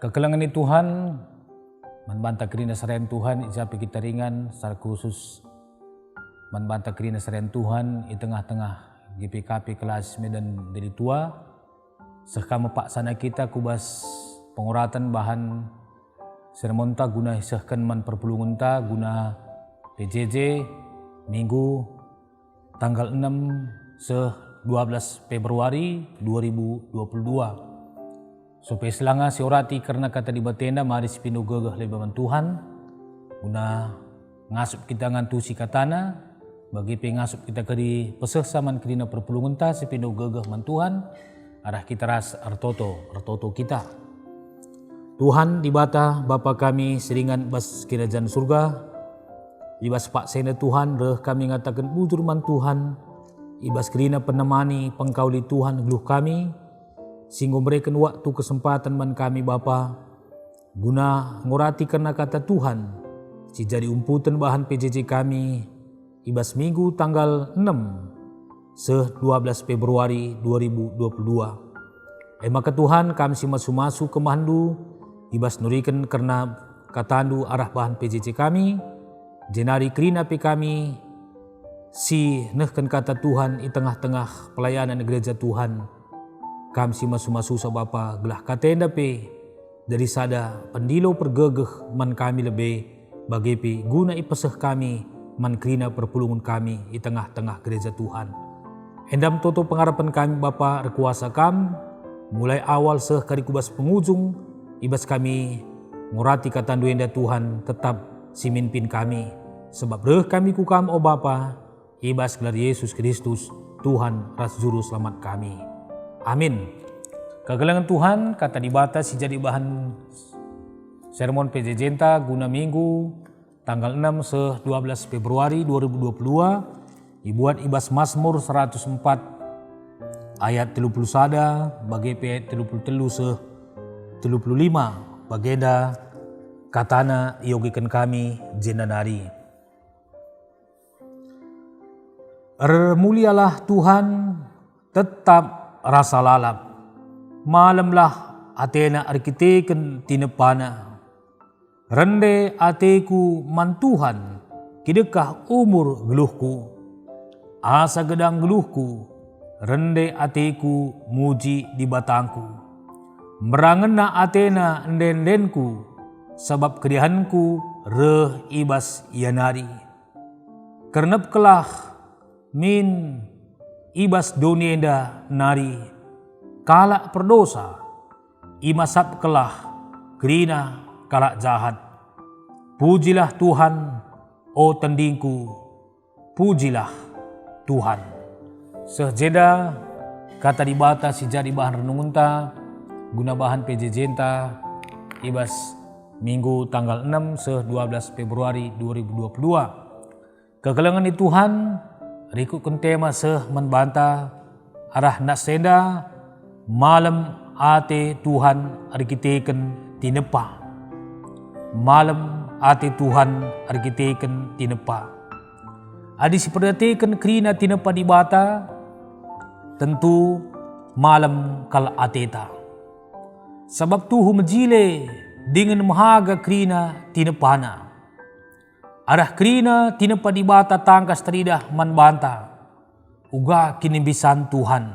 Kekelangan ni Tuhan, manbanta kerina sarayan Tuhan, isapi kita ringan, secara khusus manbanta kerina sarayan Tuhan, di tengah-tengah GPKP kelas Medan dari tua, sekama paksana kita kubas penguratan bahan sermonta guna sehkan man perpulungunta guna PJJ Minggu tanggal 6 12 Februari 2022. Supaya selanga siorati karena kata di batenda mari sepinu gegah lebaman Tuhan guna ngasup kita ngantu si katana bagi pengasup kita keri peseh saman kerina perpulungan ta sepinu gegah man Tuhan arah kita ras artoto kita. Tuhan di bata Bapa kami seringan bas kerajaan surga ibas pak sena Tuhan reh kami ngatakan bujur man Tuhan ibas kerina penemani pengkauli Tuhan geluh kami sehingga memberikan waktu kesempatan man kami Bapa guna ngurati karena kata Tuhan si jadi umputan bahan PJJ kami ibas minggu tanggal 6 12 Februari 2022. Maka Tuhan kami si masu-masu ke mahandu ibas nurikan karena katandu arah bahan PJJ kami jenari kerina pe kami si nehkan kata Tuhan di tengah-tengah pelayanan gereja Tuhan. Kami si masu-masu sa Bapa gelah katenda pe dari sada pendilo pergegeh man kami lebih bagi pe guna ipeseh kami man kerina perpulungan kami di tengah-tengah gereja Tuhan. Endam toto pengharapan kami Bapa rekuasa kami mulai awal seh kari kubas pengujung ibas kami ngurati katandu enda Tuhan tetap si mimpin kami sebab reh kami kukam o Bapa ibas gelar Yesus Kristus Tuhan ras juru selamat kami. Amin. Kegelangan Tuhan kata dibata si jadi bahan sermon PJJ guna minggu tanggal 6 12 Februari 2022 dibuat ibas Mazmur 104 ayat 31 bagi ayat 33 bagenda katana yogikan kami jenanari. Mulialah Tuhan tetap rasa lalap, malamlah atena arkiteken tinepana, rende ateku mantuhan, kidekah umur geluhku, asa gedang geluhku, rende ateku muji di batangku, merangena atena enden-endenku, sebab kedihanku reh ibas yanari, kernep kelah min ibas donienda nari kalak perdosa imasap kelah kerina kalak jahat. Pujilah Tuhan o tendingku, pujilah Tuhan. Sejeda kata dibata si jadi bahan renungunta guna bahan PJJ ibas minggu tanggal 6 12 Februari 2022. Kekelangan di Tuhan rikutkan tema menbanta arah nasenda malam ate Tuhan arkiteken tinepa. Malam ate Tuhan arkiteken tinepa. Adi siperhatikan kerina tinepa di bata tentu malam kal ateta. Sebab tuhu menjile dengan mahaga kerina tinepana. Arah kerina tinepa di bata tangkas teridah manbanta uga kinibisan Tuhan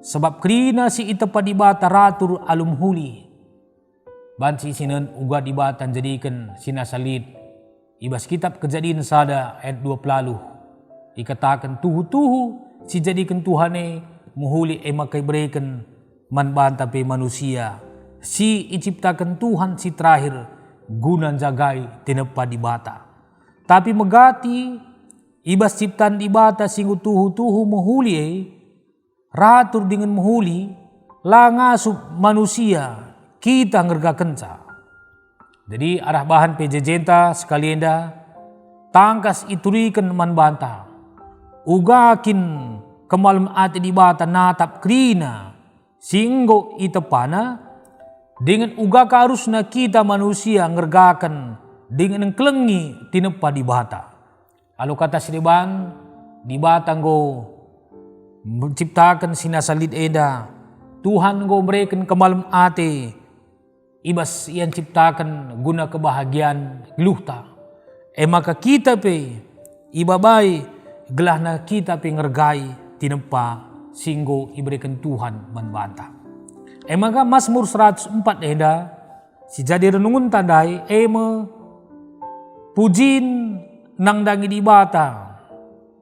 sebab kerina si itepa di bata ratur alum huli bansi sinen uga di bata jadikan sinasalit ibas kitab Kejadian sada ayat 20 ikatakan tuhu-tuhu si jadikan Tuhane muhuli makai berikan manbanta pe manusia si iciptakan Tuhan si terakhir guna jagai tinepa di bata. Tapi megati ibas ciptaan di bata singgu tuhu-tuhu muhuli ratur dengan muhuli la ngasup manusia kita ngerga kenca. Jadi arah bahan PJJ sekalienda tangkas iturikan manbanta ugakin kemalam ati di bata natap krina singgo itepana dengan uga karusna kita manusia ngergakan dengan kelengi tinepa di bata. Lalu kata siriban di bata go menciptakan sinasalit eda Tuhan go berikan kemalam ate ibas yang ciptakan guna kebahagiaan geluhta. Maka kita pe ibabai gelahna kita pe ngergai tinempa singgo iberikan Tuhan manbanta. Maka Mazmur 104 eda si jadi renungun tandai pujin nang dangi dibata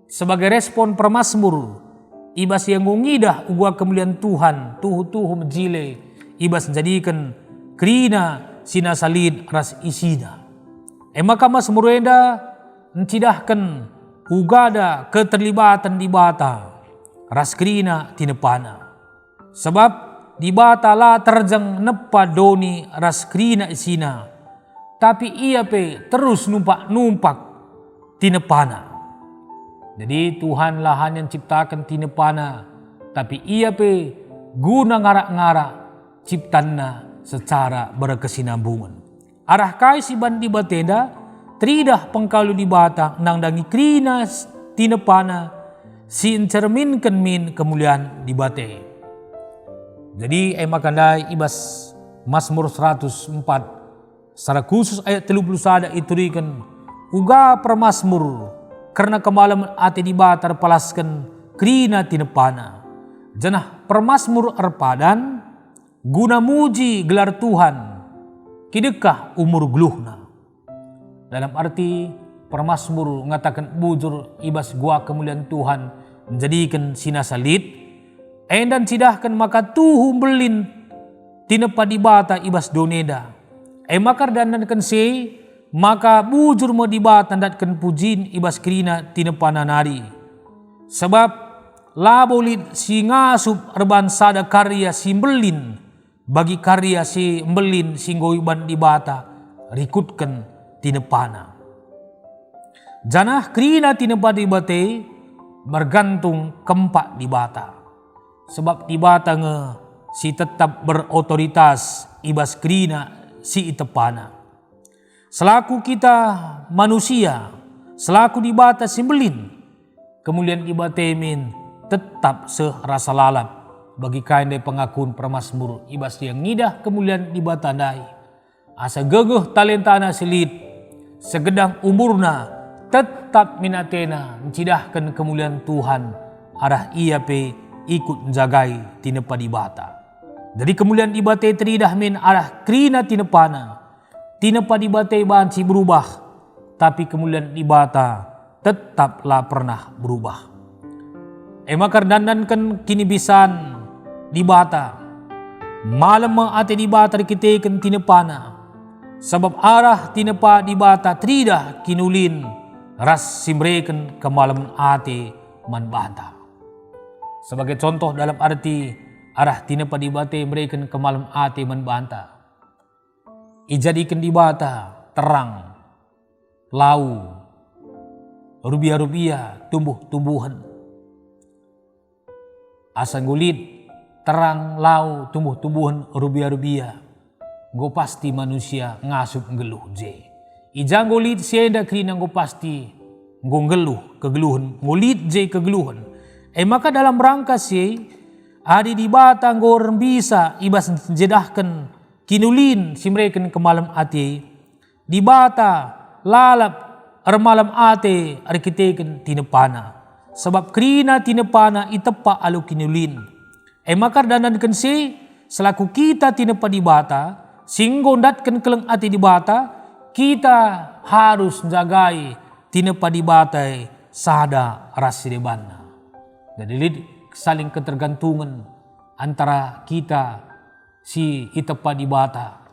sebagai respon permasmur ibas yang ngungidah ugua kemuliaan Tuhan tuhu mejile ibas menjadikan krina sina salid ras isina. Maka Mazmur eda mencidahkan ugada keterlibatan dibata ras krina tinepana. Sebab dibata la terjang nepa doni ras krina isina. Tapi ia pe terus numpak tinepana. Jadi Tuhan lahan yang ciptakan tinepana. Tapi ia pe guna ngarak-ngarak ciptanna secara berkesinambungan. Arah kai si bandi batenda tridah pengkalu dibata nang dangi krina tinepana si encerminkan min kemuliaan dibate. Jadi makandai ibas Mazmur 104 secara khusus ayat 31 iturikan uga permasmur karena kemalaman ati dibatar palaskan krina tinepana. Janah permasmur arpadan guna muji gelar Tuhan kidekah umur geluhna. Dalam arti permasmur mengatakan bujur ibas gua kemuliaan Tuhan menjadikan sina salit dan cidahkan maka tuhu belin tinepa dibata ibas doneda. Makar dandankan se maka bujur mo dibata datkan pujin ibas krina tinepana nari. Sebab labolit si ngasup erban sada karya si belin bagi karya si belin singgoiban dibata rikutkan tinepana. Janah krina tinepa dibate bergantung kempak dibata. Sebab dibata nge si tetap berotoritas ibas krina si itepana. Selaku kita manusia, selaku dibata simbelin, kemuliaan ibatemin tetap serasa lalap bagi kain dari pengakuan permasmur ibas yang ngidah kemuliaan dibata dai. Asa gegeh talentana selit, segedang umurna tetap minatena mencidahkan kemuliaan Tuhan arah ia pe ikut menjagai tinepa dibata. Dari kemuliaan dibate teridah min arah krina tinepana. Tinepa dibate bahan si berubah. Tapi kemuliaan dibata tetaplah pernah berubah. Makar dandankan kini bisan dibata. Malam ate dibata rikitekan tinepana. Sebab arah tinepa dibata teridah kinulin. Ras simreken kemalam ate manbata. Sebagai contoh dalam arti arah tinepa dibate mereka ke malam ati manbanta. Ijadikan dibata terang, lau, rubia-rubia, tumbuh-tumbuhan. Asa ngulit, terang, lau, tumbuh-tumbuhan, rubia-rubia. Go pasti manusia ngasup ngeluh je. Ijang ngulit sieda krina go pasti ngeluh kegeluhan, ngulit je kegeluhan. Maka dalam rangka si adi dibata ngor bisa ibas jedahkan kinulin si mereka ke malam ati dibata lalap malam ate arkiteken tinepana. Sebab krina tinepana itepa alu kinulin. Makar dandankan si selaku kita tinepa dibata singgo datkan keleng ati dibata kita harus jagai tinepa dibata sada rasidebanna. Jadi saling ketergantungan antara kita si itepa dibata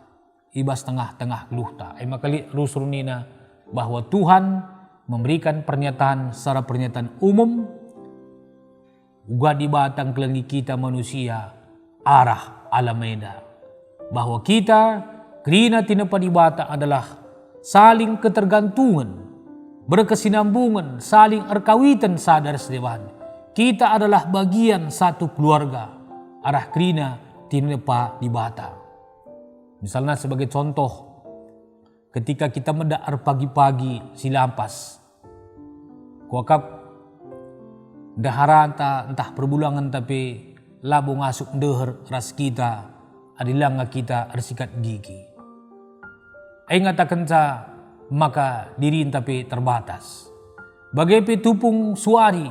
ibas tengah-tengah geluhta. Maka rusurunina bahwa Tuhan memberikan pernyataan secara pernyataan umum uga dibatang kelengi kita manusia arah alameda. Bahwa kita krina tinepa dibata adalah saling ketergantungan, berkesinambungan, saling erkawitan sadar sedewan. Kita adalah bagian satu keluarga arah krina tinepa dibata. Misalnya sebagai contoh, ketika kita mendaar pagi-pagi silampas, kuakap daharanta entah perbulangan tapi labu ngasuk deher ras kita adilah nga kita arsikat gigi. Ay ngatakan sa maka diri tapi terbatas. Bagai tupung suari,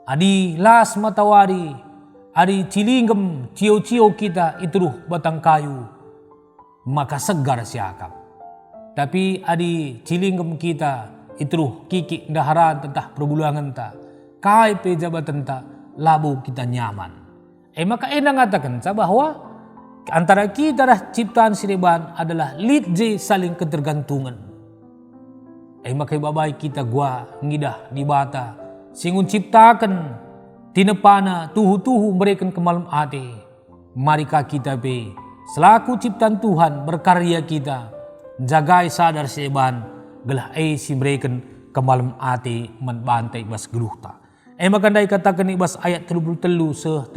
adi las matawari, adi cilinggem cio-cio kita ituruh batang kayu, maka segar siakap. Tapi adi cilinggem kita ituruh kiki daharan tentah perbulangan ta, kai pe jabatan ta, labu kita nyaman. Maka ngatakan sa bahwa antara kita dah ciptaan sireban adalah lidje saling ketergantungan. Maka babay kita gua ngidah di bata singun ciptakan tinepana tuhu-tuhu mereka ke malam ate. Marika kita be selaku ciptaan Tuhan berkarya kita jagai sadar seban gelah si mereka ke malam ate menbantai bas geluhta. Maka dai katakan ibas ayat 33 se 35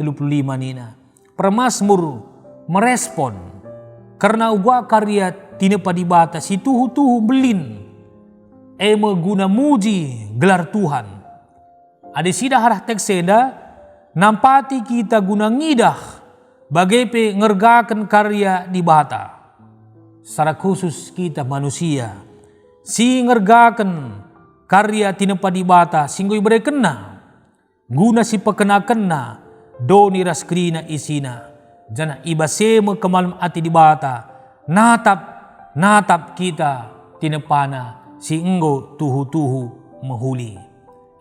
nina. Permasmur merespon karena gua karya tinepa di bata si tuhu-tuhu belin guna muji gelar Tuhan. Ada sida harah tekseda nampati kita guna ngidah bagai ngergakan karya di bata. Secara khusus kita manusia si ngergakan karya tinepa di bata singgoy berekena guna si pekena-kena doni raskrina isina jana ibaseme kemalam ati di bata natap kita tinepana si enggo tuhu-tuhu mahuli.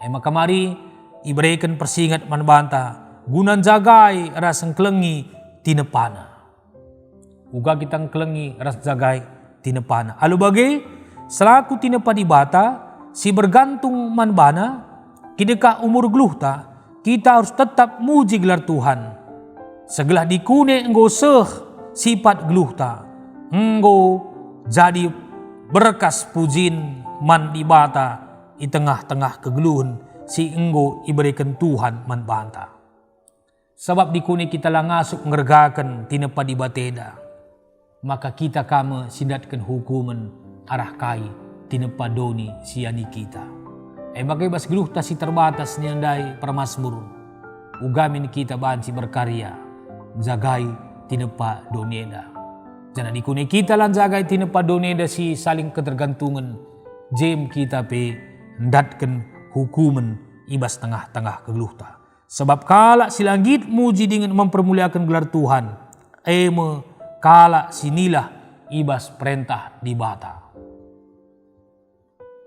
Maka mari iberikan persingat manbanta gunan jagai rasang kelengi tinepana. Uga kitang kelengi ras jagai tinepana. Alu bagai selaku tinepa di bata si bergantung manbana kideka umur geluhta kita harus tetap muji gelar Tuhan. Segelah dikune enggo sifat geluhta enggo jadi berkas pujin man di bata di tengah-tengah kegeluhan si enggo iberikan Tuhan man banta. Sebab dikuni kita langasuk ngergakan tinepa di bateda. Maka kita kama sindatkan hukuman arah kai tinepa doni siani kita. Maka bas geluh ta si terbatas niandai permasmur. Ugamin kita bansi berkarya. Jagai tinepa doneda. Jangan dikuni kita lan jagai tinepa doneda si saling ketergantungan. Jem kita pe ndatkan hukuman ibas tengah-tengah kegeluhta. Sebab kala si langit muji dengan mempermuliakan gelar Tuhan. Kala sinilah ibas perintah di bata.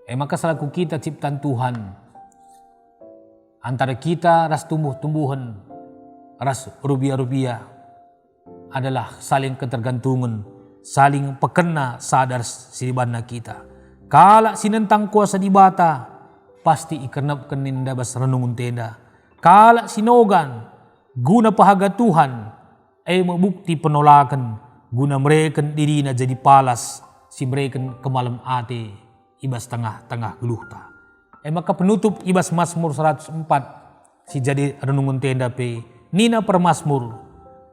Maka selaku kita ciptaan Tuhan. Antara kita ras tumbuh-tumbuhan. Ras rubiah-rubiah. Adalah saling ketergantungan, saling pekena sadar siribana kita. Kala sinentang kuasa di bata, pasti ikenap keninda bas renungun tenda. Kala sinogan, guna pahaga Tuhan, mabukti penolakan, guna mereka dirina jadi palas, si mereka kemalam ate, ibas tengah-tengah geluhta. Maka penutup ibas Mazmur 104, si jadi renungun tenda pe, nina permasmur,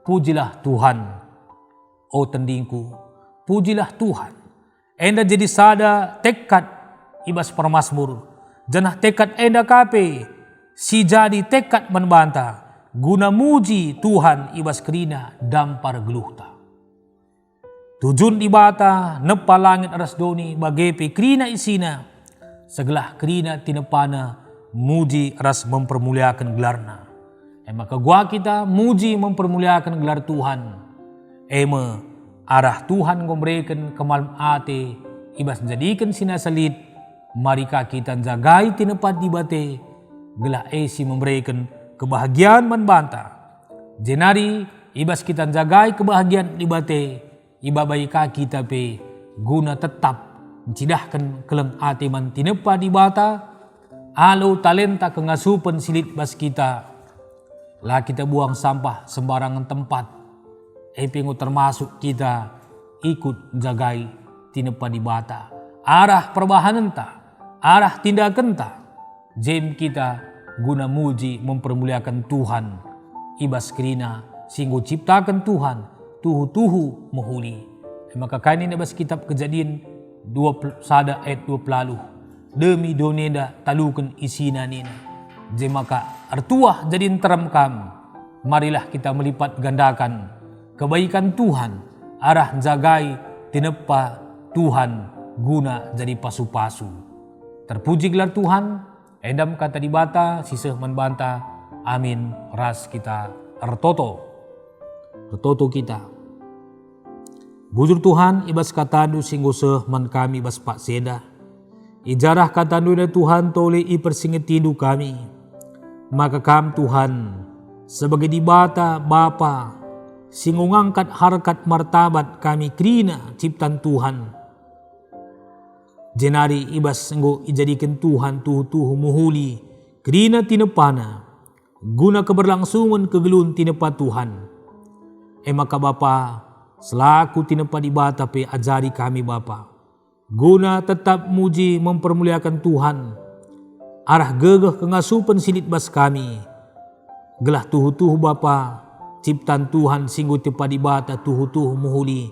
pujilah Tuhan, oh tendingku, pujilah Tuhan. Enda jadi sada tekad ibas permasmur, janah tekad enda kape, si jadi tekad menbanta, guna muji Tuhan ibas kerina dampar geluhta. Tujun ibata nepa langit aras doni bagepe kerina isina, segelah kerina tinepana muji aras mempermuliakan gelarna. Maka gua kita muji mempermuliakan gelar Tuhan. Arah Tuhan ngombrekan kemalam ate ibas jadikan sinasalit. Marika kita jagai tinepat di bate. Gelah esi memberikan kebahagiaan manbanta. Jenari ibas kita jagai kebahagiaan di bate. Ibabaika kita pe guna tetap mencidahkan keleng ate man tinepa di bata. Alo talenta kengasupan silit bas kita. Lah kita buang sampah sembarangan tempat. Pengu termasuk kita ikut jagai tinepa di bata. Arah perbahanan ta, arah tindakan ta. Jem kita guna muji mempermuliakan Tuhan. Ibas kerina singgo ciptakan Tuhan. Tuhu-tuhu mahuli. Maka kainin bas kitab Kejadian 20 ayat 20. Demi doneda talukan isina nina. Jemaka artuah jadi teram kam. Marilah kita melipat gandakan kebaikan Tuhan, arah jagai tinepa Tuhan guna jadi pasu-pasu. Terpuji gelar Tuhan, endam kata dibata, siseh menbanta, amin, ras kita ertoto kita. Bujur Tuhan ibas katandu singgo seh man kami bas pak seda. Ijarah katandu na Tuhan tole i persingetindu kami. Maka kam Tuhan sebagai dibata Bapa singo ngangkat harkat martabat kami krina ciptan Tuhan. Jenari ibas singgo ijadikan Tuhan tuhu muhuli krina tinepana guna keberlangsungan kegelun tinepa Tuhan. Maka Bapa selaku tinepa dibata pe ajari kami Bapa guna tetap muji mempermuliakan Tuhan. Arah gegeh kengasupan sinit bas kami. Gelah tuhu Bapa ciptan Tuhan singgo tepa dibata tuhu muhuli.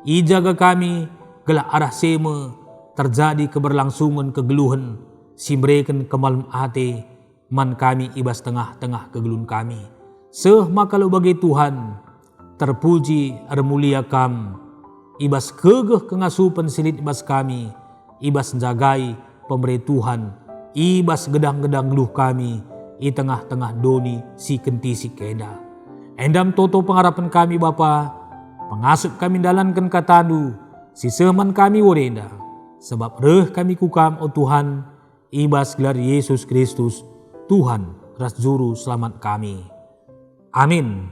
Ijaga kami gelah arah seme terjadi keberlangsungan kegeluhan simbreken kemalum ate man kami ibas tengah-tengah kegelun kami. Seh makalau bagi Tuhan terpuji mulia kam ibas kegeh kengasupan silit ibas kami ibas jagai pemberi Tuhan ibas gedang-gedang geluh kami i tengah-tengah doni si kenti si keda. Endam toto pengharapan kami Bapa, pengasup kami dalankan katandu si seman kami worenda sebab reh kami kukam o Tuhan ibas gelar Yesus Kristus Tuhan ras juru selamat kami. Amin.